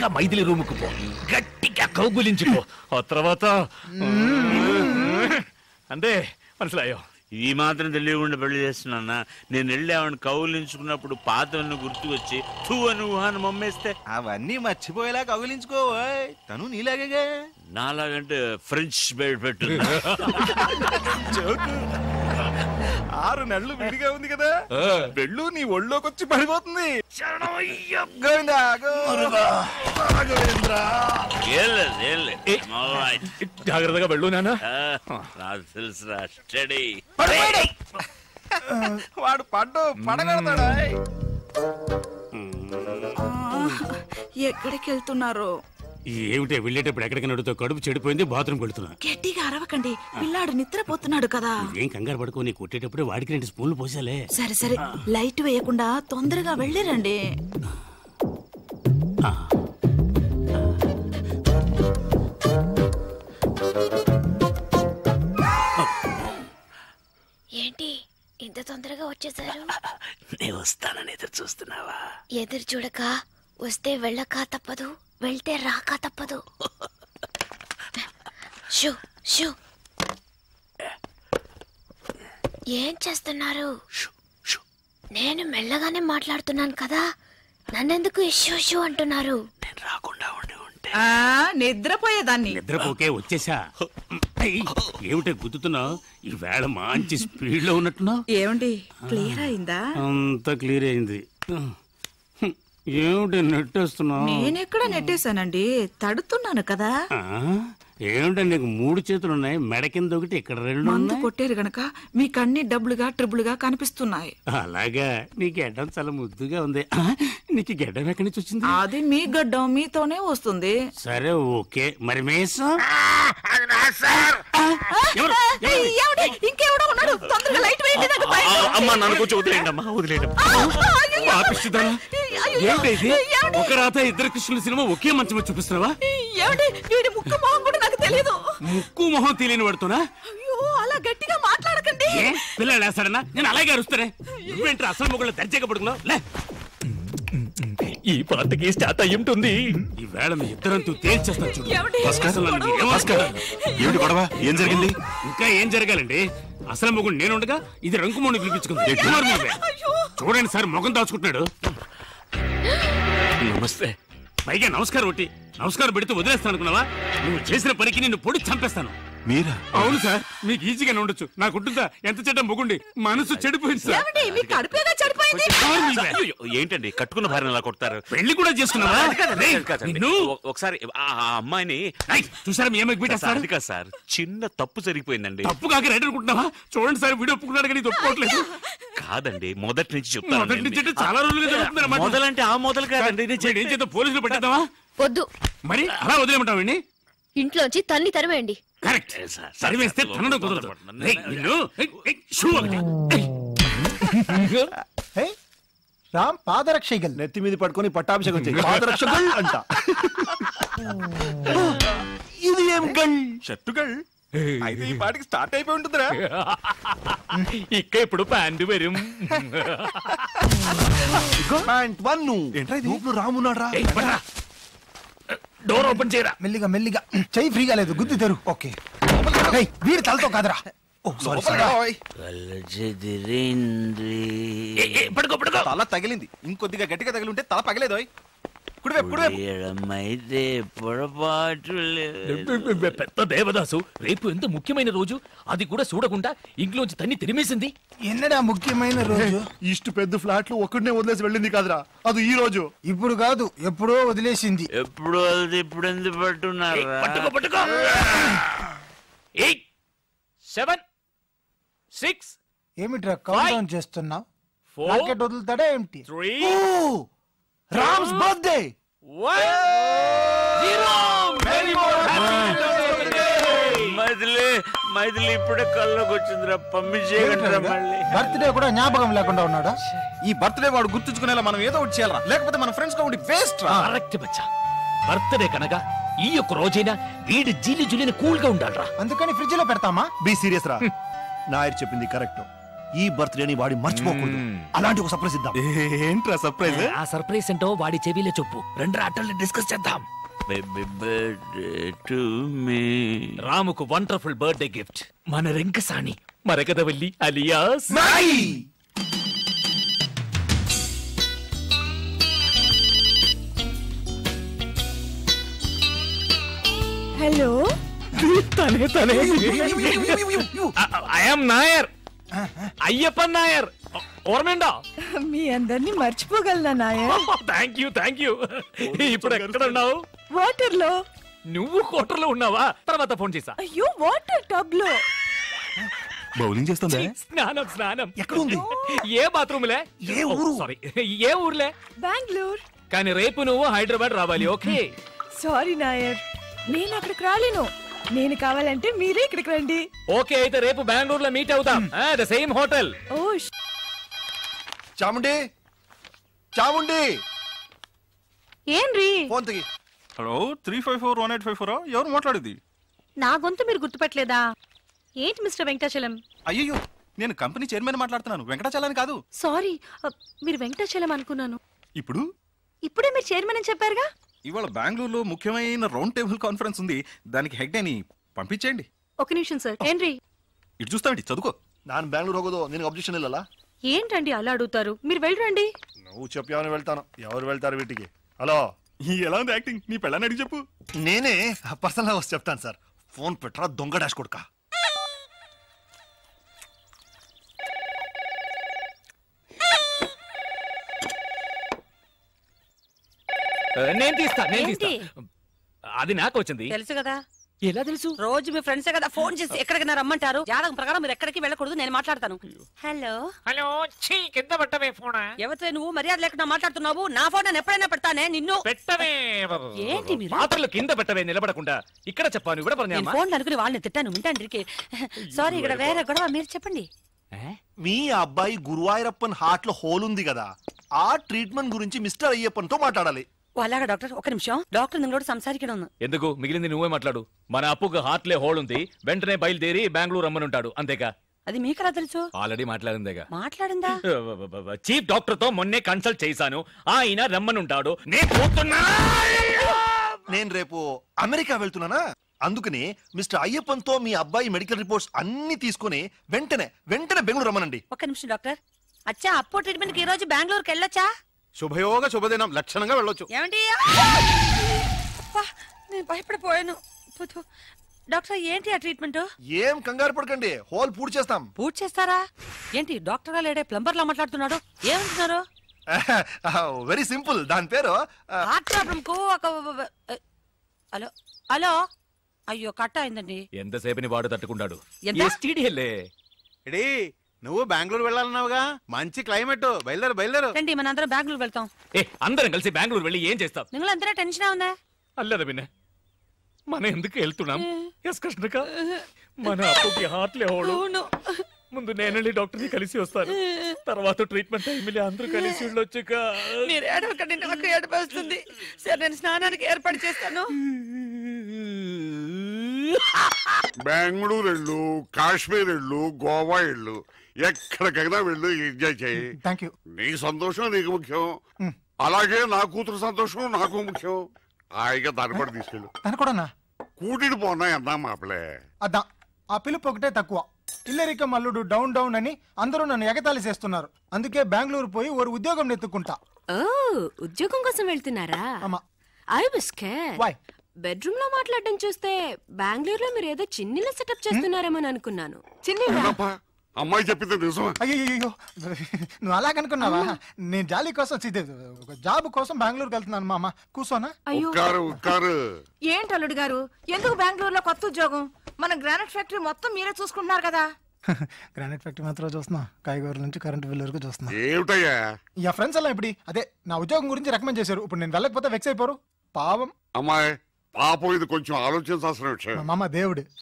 త్వరగా మైథిలి రూముకు పో, గట్టిగా కౌగులించుకో. ఆ తర్వాత అంతే మనసులాయో. ఈ మాత్రం తెలియకుండా పెళ్లి చేస్తున్నా. నేను వెళ్ళి ఆవిడ కౌలించుకున్నప్పుడు పాతవన్నీ గుర్తుకొచ్చి తూ అని ఊహాన్ని మమ్మేస్తే అవన్నీ మర్చిపోయేలా కౌగిలించుకో. తను నీలాగే. నాలాగంటే ఫ్రెంచ్ బెడ్ పెట్టు. 6 నెలలు విడిగా ఉంది కదా, పెళ్ళు నీ ఒళ్ళోకి వచ్చి పడిపోతుంది. జాగ్రత్తగా వెళ్ళు నాన్న. తెలుసురా, స్టడీ. వాడు పడగడతాడా? ఎక్కడికి వెళ్తున్నారు? ఏమిటే వెళ్ళేటప్పుడు ఎక్కడికి నడుతో కడుపు చెడిపోయింది, బాత్రూమ్ వెళ్తున్నా. గట్టిగా అరవకండి, పిల్లాడు నిద్రపోతున్నాడు కదా. ఏం కంగారు పడుకో, కొట్టేటప్పుడు వాడికి 2 స్పూన్లు పోసాలే. సరే సరే, లైట్ వేయకుండా తొందరగా వెళ్ళిరండి. ఏంటి ఇంత తొందరగా వచ్చేసారు? నేను వస్తానని ఎదురు చూస్తున్నావా? ఎదురు చూడక వస్తే వెళ్ళక తప్పదు, వెళ్తే రాక తప్పదు. Shoe shoe. ఏం చేస్తున్నారు? నేను మెల్లగానే మాట్లాడుతున్నాను కదా, నన్నెందుకు షూ షూ అంటున్నారు? నేను రాకుండా ఉండి ఉంటే నిద్రపోయేదాన్ని. నిద్రపోకే వచ్చేసా. ఏమిటే గుద్దుతున్నావు? ఈ వేళ మంచి స్పీడ్ లో ఉన్నట్టున్నావు. ఏమండి, క్లియర్ అయిందా? అంత క్లియర్ అయింది. ఏమిటి నెట్టేస్తున్నావు? నేనెక్కడ నెట్టేశానండి, తడుతున్నాను కదా. ఏమిటో నీకు 3 చేతులు ఉన్నాయి, మెడ కింద ఒకటి, ఇక్కడ 2 మందు కొట్టారు గనక మీకన్నీ డబ్బులుగా ట్రిబుల్గా కనిపిస్తున్నాయి. అలాగా? నీ గడ్డం చాలా ముద్దుగా ఉంది. నీకు గడ్డం ఎక్కడి నుంచి వచ్చింది? అది మీ గడ్డం మీతోనే వస్తుంది. సరే ఓకే, మరి మేసం ఇంకెవడో ఉన్నాడు, తొందరగా లైట్ వేయండి. అమ్మా నన్ను కొంచెం వదిలేయండి అమ్మా, వదిలేయండి. ఒక రాత 2 కృష్ణుల సినిమా ఒకే మంచం చూపిస్తున్నావా? వీడి ముక్కు మొహం కూడా నాకు తెలియదు. ముక్కు మొహం తెలియని పడుతున్నా? అయ్యో, అలా గట్టిగా మాట్లాడకండి. పిల్లలు వేస్తాడన్నా, నేను అలాగే అరుస్తానే. నువ్వేంటి అసలు మొగుళ్ళ దర్జాగా పడుకున్నావు? లే, ఈ పాటకి స్టార్ట్ అయ్యి ఉంటుంది. ఈ వేళ మీ ఇద్దరంతూ తేల్చేస్తాను చూడు. ఏమిటి గొడవ? ఏం జరిగింది? ఇంకా ఏం జరగాలండి? అసలు మొగుడు నేను ఉండగా ఇది రంకుమోని పిలిపించుకుంది. చూడండి సార్, మొగం దాచుకుంటున్నాడు. నమస్తే. పైగా నమస్కారం ఒకటి, నమస్కారం పెడితే వదిలేస్తాను అనుకున్నావా? నువ్వు చేసిన పనికి నిన్ను పొడి చంపేస్తాను. మీరా? అవును సార్, మీకు ఈజీగానే ఉండొచ్చు. నాకుంటుందా? ఎంత చెడ్డ మొగుండి, మనసు చెడిపోయింది సార్. ఏంటండి కట్టుకున్న భార్యను అలా కొడతారు? పెళ్లి కూడా చేసుకున్నావా? ఒకసారి ఆ అమ్మాయిని చూసారా? మీ అమ్మాయికి అది కాదు సార్, చిన్న తప్పు జరిగిపోయిందండి. తప్పు కాక రైట్ అనుకుంటున్నావా? చూడండి సార్, వీడియో ఒప్పుకున్నాడు కానీ ఒప్పుకోవట్లేదు. కాదండి, మొదటి నుంచి చెప్తాను. మొదటి నుంచి చాలా రోజులుగా మొదలంటే ఆ మొదలు కాదండి. ఏం చేద్దాం, పోలీసులు పెట్టేద్దామా? వద్దు, మరి అలా వదిలేమంటావండి? ఇంట్లోంచి తన్ని తరివేయండి. కరెక్ట్, సరివేస్తే తనడం కుదరదు. రామ్ పాదరక్షగల్ నెత్తి మీద పట్టుకొని పట్టాభిషేకం చేయి. పాదరక్షగల్ అంట. ఇది ఏం గల్? షర్టుగల్ అయితే ఈ పాటికి స్టార్ట్ అయిపోయి ఉంటుందిరా. ఇక్క ఇప్పుడు ప్యాంటు వരും. ప్యాంట్ 1 ఏంట్రా ఇది? ఊపులో రామున్నాడు రా. డోర్ ఓపెన్ చేయరా. మెల్లిగా మెల్లిగా, చెయ్యి ఫ్రీగా లేదు, గుద్ది తెరు. ఓకే, వీడి తలతో కాదురా. తల తగిలింది, ఇంకొద్దిగా గట్టిగా తగిలి ఉంటే తల పగలేదు. పెద్ద దేవదాసు, రేపు ఎంత ముఖ్యమైన రోజు, అది కూడా చూడకుండా ఇంట్లోంచి తన్ని తిరిమేసింది. ఎన్నడా ముఖ్యమైన రోజు? ఇಷ್ಟು పెద్ద ఫ్లాట్లు ఒక్కడనే వదిలేసి వెళ్ళింది కాదురా, అది ఈ రోజు. ఇప్పుడు కాదు, ఎప్పుడో వదిలేసింది. ఎప్పుడు ఇప్పుడు ఎందుకు పట్టున్నారు? పట్టుకో పట్టుకో. 8 7 6 ఏమిట్రా కౌంట్ డౌన్ చేస్తున్నావు? 4 రాకెట్ వదులుతాడా ఏమిటి? 3 రామ్స్ బర్త్డే 1 0. మైథిలి ఇప్పుడే కల్లోకి వచ్చిందిరా, పంపించేయగలరా? మళ్ళీ బర్త్డే కూడా జ్ఞాపకం లేకుండా ఉన్నాడా? ఈ బర్త్డే వాడు గుర్తుంచుకునేలా మనం ఏదో ఒకటి చేయాలరా, లేకపోతే మన ఫ్రెండ్స్ గా ఉండి వేస్ట్ రా. కరెక్ట్ బచ్చా, బర్త్డే కనుక ఈ యొక్క రోజైనా వీడి జీలి జులిని కూల్ గా ఉండాలరా. అందుకని ఫ్రిడ్జ్ లో పెడతామా? బీ సీరియస్ రా. నాయర్ చెప్పింది కరెక్ట్. ఈ బర్త్డేని వాడి మర్చిపోకూడదు. అలాంటి ఒక సర్ప్రైజ్ ఇద్దాం. ఏంట్రా సర్ప్రైజ్? ఆ సర్ప్రైజ్ ఏంటో వాడి చెవిలో చెప్పు. రెండు ఆటల్ని డిస్కస్ చేద్దాం. Happy birthday to me. రాముకు వండర్ఫుల్ బర్త్డే గిఫ్ట్ మన రింకసాని మరకదవల్లి అలియాస్ హలో. తనే తనే ఐఎమ్ నాయర్, అయ్యప్పన్ నాయర్. ఓర్మేండా? మీ అందరినీ మర్చిపోగలనా నాయర్? Thank you. ఇప్పుడు ఎక్కడ ఉన్నావు? వాటర్ లో. నువ్వు కోటర్లో ఉన్నావా? తర్వాత ఫోన్ చేసా. అయ్యో, వాటర్ టబ్ లో. బౌలింగ్ చేస్తుందా? స్నానం. ఎక్కడ ఉంది? ఏ బాత్రూమ్లే? ఏ ఊరు? సారీ, ఏ ఊర్లే? బెంగళూరు. కానీ రేపు నువ్వు హైదరాబాద్ రావాలి. ఓకే? సారీ నాయర్, నేను అక్కడికి రాలేను. నేను కావాలంటే మీరే ఇక్కడికి రండి. ఓకే, అయితే రేపు బెంగళూరులో మీట్ అవుతాం. The same hotel. ఓ చాముండి, చాముండి, ఏంరి? ఫోన్ తిగి. హలో, 3541854. ఎవరు మాట్లాడేది? నా గొంతు మీరు గుర్తుపట్టలేదా? ఏంటి మిస్టర్ వెంకటాచలం? అయ్యో, నేను కంపెనీ చైర్మన్ మాట్లాడుతున్నాను, వెంకటాచలాని కాదు. సారీ, మీరు వెంకటాచలం అనుకున్నాను. ఇప్పుడు ఇప్పుడే మీరు చైర్మన్ అని చెప్పారుగా. ఇవాళ బెంగళూరులో ముఖ్యమైన రౌండ్ టేబుల్ కాన్ఫరెన్స్ ఉంది. దానికి హెడ్ అని పంపించేయండి. ఒక నిమిషం సార్. ఏంరి? ఇటు చూస్తామండి, చదువుకో. ನಾನು ಬ್ಯಾಂಗ್ಳೂರ್ ಹೋಗೋದು ನಿನಗೆ ಅಬ್ಜೆಕ್ಷನ್ ಇಲ್ಲಲ್ಲ? ఏంటండి అలా అడుగుతారు? మీరు వెళ్ళరండి. నువ్వు చెప్పావని వెళ్తాను. ఎవరు వెళ్తారు వీటికి? హలో, ఎలా ఉంది యాక్టింగ్? నీ పెళ్ళని అడిగి చెప్పు. నేనే పర్సనల్ గా వచ్చి చెప్తాను సార్. ఫోన్ పెట్టరా దొంగ డాష్ కొడుక. నేను తీస్తా. అది నాకు వచ్చింది. తెలుసు కదా. ఎలా తెలుసు? రోజు మీ ఫ్రెండ్సే కదా ఫోన్ చేసి ఎక్కడికైనా రమ్మంటారు. జాతకం ప్రకారం మీరు ఎక్కడికి వెళ్ళకూడదు, నేను మాట్లాడతాను. హలో హలో, కింద పెట్టవే ఫోన్. ఎవరితో నువ్వు మర్యాద లేకుండా మాట్లాడుతున్నావు? నా ఫోన్ నేను ఎప్పుడైనా పెడతానే నిన్ను. పెట్టవే. ఏంటి మీరు? పాత్రలు కింద పెట్టవే, నిలబడకుండా. ఇక్కడ చెప్పాను, ఇక్కడ నేను ఫోన్ అనుకుని వాళ్ళని తిట్టాను వింటాండ్రికి. సారీ, ఇక్కడ వేరే గొడవ. మీరు చెప్పండి. మీ అబ్బాయి గురువాయూరప్పన్ హార్ట్ లో హోల్ ఉంది కదా, ఆ ట్రీట్మెంట్ గురించి మిస్టర్ అయ్యప్పన్ తో మాట్లాడాలి. అలాగా డాక్టర్, ఒక నిమిషం. డాక్టర్ నింగోడు సంసారికడం. ఎందుకు? మిగిలింది నువ్వే మాట్లాడు. మన అప్పుకు హార్ట్లే హోల్ ఉంది, వెంటనే బయలుదేరి బెంగళూరు రమ్మనుంటాడు. అంతేగా? అది మీకెలా తెలుసు? ఆల్రెడీ మాట్లాడిందేగా. మాట్లాడిందా? చీఫ్ డాక్టర్ తో మొన్నే కన్సల్ట్ చేశాను. ఆయన రమ్మనుంటాడు. నేను రేపు అమెరికా వెళ్తున్నానా, అందుకని మిస్టర్ అయ్యప్పన్ తో మీ అబ్బాయి మెడికల్ రిపోర్ట్స్ అన్ని తీసుకుని వెంటనే బెంగళూరు రమ్మనండి. ఒక నిమిషం డాక్టర్. అచ్చా, అప్పో ట్రీట్మెంట్ కి ఈ రోజు బెంగళూరుకి వెళ్ళొచ్చా? శుభయోగ శుభదినం, లక్షణంగా వెళ్ళొచ్చు. ఏమండి? నేను భయపడిపోయాను. డాక్టర్, ఏంటి ఆ ట్రీట్మెంట్? ఏం కంగారు పడకండి, హోల్ పూర్తి చేస్తాం. పూర్తి చేస్తారా? ఏంటి డాక్టర్ గా లేడే ప్లంబర్ లా మాట్లాడుతున్నాడు? ఏమంటున్నారు? వెరీ సింపుల్, దాని పేరు హార్ట్ ప్రాబ్లం కు ఒక. హలో హలో, అయ్యో కట్ అయిందండి. ఎంతసేపని వాడు తట్టుకుంటాడు. ఎడీ, నువ్వు బెంగళూరు వెళ్ళాలన్నావుగా, మంచి క్లైమేట్. బయలుదేరు. రండి, మన అందరం బెంగళూరు వెళ్తాం. అందరం కలిసి బెంగళూరు వెళ్ళి ఏం చేస్తాం? നിങ്ങൾ అందరూ టెన్షన్ ఉందా? అల్లదా పిన్న, మనం ఎందుకు వెళ్తున్నాం? మన అప్పుకి హార్ట్లే హోడు. ముందు నేనెళ్ళి డాక్టర్ ని కలిసి వస్తాను, తర్వాత ట్రీట్మెంట్ టైంలో అందరూ కలిసి వెళ్ళొచ్చుక. మీరు ఏడవకండి, నాకు ఏడుపు వస్తుంది. సరే, నేను స్నానానికి ఏర్పాటు చేస్తాను. బెంగళూరు వెళ్ళు, కాశ్మీర్ వెళ్ళు, గోవా వెళ్ళు, ఎక్కడికైనా వెళ్ళు, ఎంజాయ్ చేయి. Thank you. నీ సంతోషం నీకు ముఖ్యం, అలాగే నా కూతురు సంతోషం నాకు ముఖ్యం. హాయిగా దాన్ని కూడా తీసుకెళ్ళు. దాని కూడా కూటిని పోనా అన్నా మాపలే. అదా, ఆ పిలుపు ఒకటే తక్కువ. ఇల్లరిక మల్లుడు డౌన్ డౌన్ అని అందరూ నన్ను ఎగతాళి చేస్తున్నారు. అందుకే బెంగళూరు పోయి ఓ ఉద్యోగం ఎత్తుకుంటా. ఉద్యోగం కోసం వెళ్తున్నారా? I was scared. Why? Bedroom లో మాట్లాడడం చూస్తే బెంగళూరులో మీరు ఏదో చిన్నిల సెటప్ చేస్తున్నారేమో అనుకున్నాను. అమ్మాయి చెప్పింది నిజమా? అయ్యో, నువ్వు అలాగనుకున్నావా? నేను జాలీ కోసం జాబ్ కోసం బెంగళూరుకి వెళ్తున్నాను. మామ కూర్చోనా? ఏంటి అల్లుడు గారు, ఎందుకు బెంగళూరులో కొత్త ఉద్యోగం? మన గ్రానైట్ ఫ్యాక్టరీ మొత్తం మీరే చూసుకుంటున్నారు కదా. గ్రానైట్ ఫ్యాక్టరీ మాత్రం చూస్తున్నా, కాయగూరల నుంచి కరెంట్ బిల్ వరకు చూస్తున్నా. ఏమిటయ్యా యా ఫ్రెండ్స్ అలా ఇప్పుడు అదే నా ఉద్యోగం గురించి రికమెండ్ చేశారు. ఇప్పుడు నేను వెళ్ళకపోతే వెక్స్ అయిపోరు. పాపం అమ్మాయి, పాపం ఇది కొంచెం ఆలోచించాల్సిన విషయం. మామ దేవుడు.